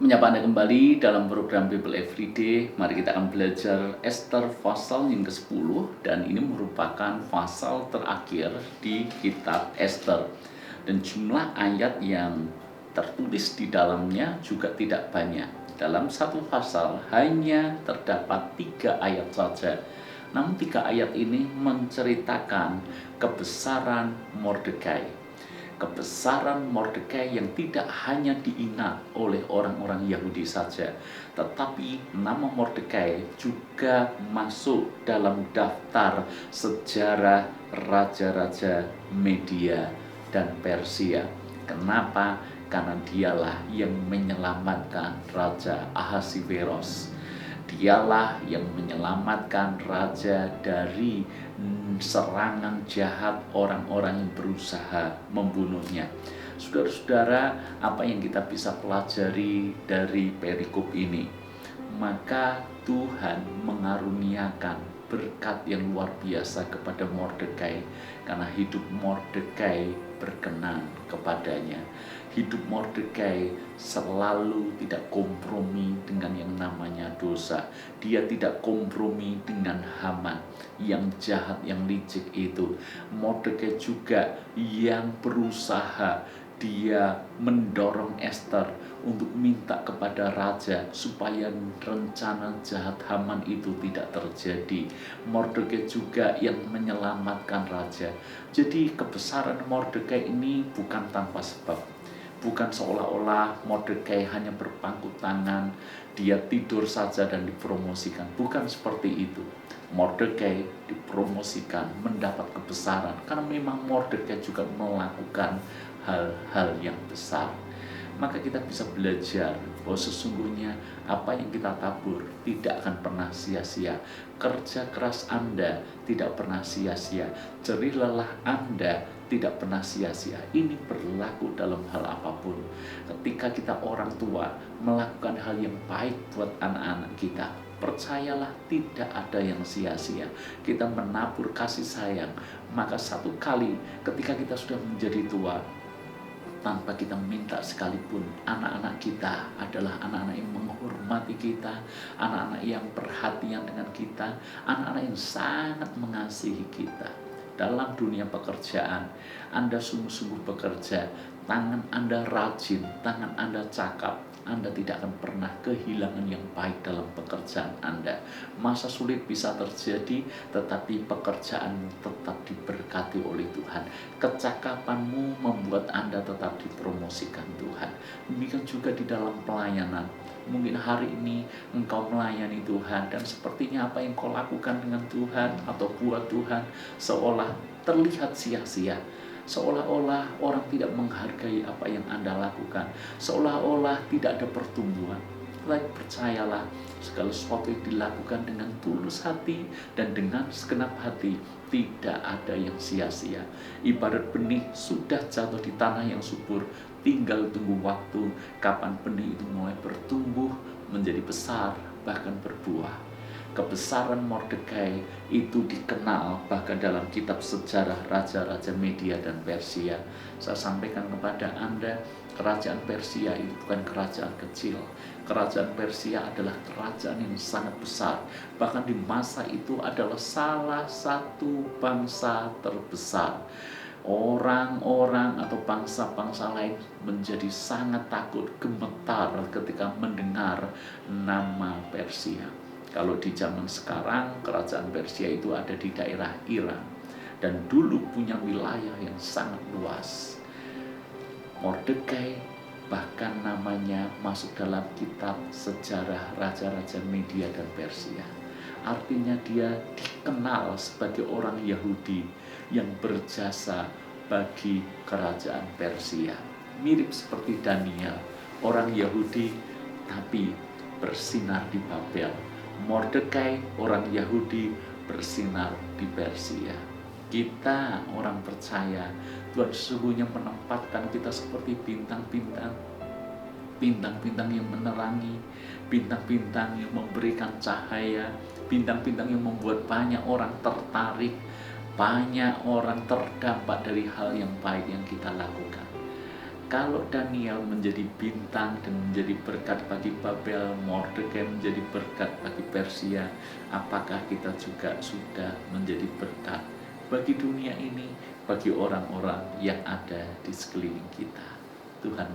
Menyapa Anda kembali dalam program Bible Everyday. Mari kita akan belajar Ester pasal yang ke-10, dan ini merupakan pasal terakhir di kitab Ester. Dan jumlah ayat yang tertulis di dalamnya juga tidak banyak. Dalam satu pasal hanya terdapat 3 ayat saja. Namun 3 ayat ini menceritakan kebesaran Mordekai. Kebesaran Mordekai yang tidak hanya diingat oleh orang-orang Yahudi saja, tetapi nama Mordekai juga masuk dalam daftar sejarah raja-raja Media dan Persia. Kenapa? Karena dialah yang menyelamatkan Raja Ahasiveros. Dialah yang menyelamatkan raja dari serangan jahat orang-orang yang berusaha membunuhnya. Saudara-saudara, apa yang kita bisa pelajari dari perikop ini? Maka Tuhan mengaruniakan berkat yang luar biasa kepada Mordekai, karena hidup Mordekai berkenan kepadanya. Hidup Mordekai selalu tidak kompromi dengan yang namanya dosa. Dia tidak kompromi dengan Haman yang jahat, yang licik itu. Mordekai juga yang berusaha, dia mendorong Ester untuk minta kepada raja supaya rencana jahat Haman itu tidak terjadi. Mordekai juga yang menyelamatkan raja. Jadi kebesaran Mordekai ini bukan tanpa sebab. Bukan seolah-olah Mordekai hanya berpangku tangan, dia tidur saja dan dipromosikan. Bukan seperti itu. Mordekai dipromosikan, mendapat kebesaran, karena memang Mordekai juga melakukan hal-hal yang besar. Maka kita bisa belajar bahwa sesungguhnya apa yang kita tabur tidak akan pernah sia-sia. Kerja keras Anda tidak pernah sia-sia. Jerih lelah Anda tidak pernah sia-sia. Ini berlaku dalam hal apapun. Ketika kita orang tua melakukan hal yang baik buat anak-anak kita, percayalah tidak ada yang sia-sia. Kita menabur kasih sayang, maka satu kali ketika kita sudah menjadi tua, tanpa kita minta sekalipun, anak-anak kita adalah anak-anak yang menghormati kita, anak-anak yang perhatian dengan kita, anak-anak yang sangat mengasihi kita. Dalam dunia pekerjaan, Anda sungguh-sungguh bekerja, tangan Anda rajin, tangan Anda cakap, Anda tidak akan pernah kehilangan yang baik dalam pekerjaan Anda. Masa sulit bisa terjadi, tetapi pekerjaan tetap diberkati oleh Tuhan. Kecakapanmu membuat Anda tetap dipromosikan Tuhan. Demikian juga di dalam pelayanan. Mungkin hari ini engkau melayani Tuhan, dan sepertinya apa yang kau lakukan dengan Tuhan atau buat Tuhan seolah terlihat sia-sia. Seolah-olah orang tidak menghargai apa yang Anda lakukan. Seolah-olah tidak ada pertumbuhan. Tetapi percayalah, segala sesuatu yang dilakukan dengan tulus hati dan dengan segenap hati, tidak ada yang sia-sia. Ibarat benih sudah jatuh di tanah yang subur, tinggal tunggu waktu kapan benih itu mulai bertumbuh, menjadi besar, bahkan berbuah. Kebesaran Mordekai itu dikenal bahkan dalam kitab sejarah raja-raja Media dan Persia. Saya sampaikan kepada Anda, kerajaan Persia itu bukan kerajaan kecil. Kerajaan Persia adalah kerajaan yang sangat besar. Bahkan di masa itu adalah salah satu bangsa terbesar. Orang-orang atau bangsa-bangsa lain menjadi sangat takut, gemetar ketika mendengar nama Persia. Kalau di zaman sekarang, kerajaan Persia itu ada di daerah Iran, dan dulu punya wilayah yang sangat luas. Mordekai bahkan namanya masuk dalam kitab sejarah raja-raja Media dan Persia. Artinya dia dikenal sebagai orang Yahudi yang berjasa bagi kerajaan Persia. Mirip seperti Daniel, orang Yahudi tapi bersinar di Babel. Mordekai, orang Yahudi, bersinar di Persia. Kita orang percaya, Tuhan sesungguhnya menempatkan kita seperti bintang-bintang. Bintang-bintang yang menerangi, bintang-bintang yang memberikan cahaya, bintang-bintang yang membuat banyak orang tertarik, banyak orang terdampak dari hal yang baik yang kita lakukan. Kalau Daniel menjadi bintang dan menjadi berkat bagi Babel, Mordekai menjadi berkat bagi Persia, apakah kita juga sudah menjadi berkat bagi dunia ini, bagi orang-orang yang ada di sekeliling kita? Tuhan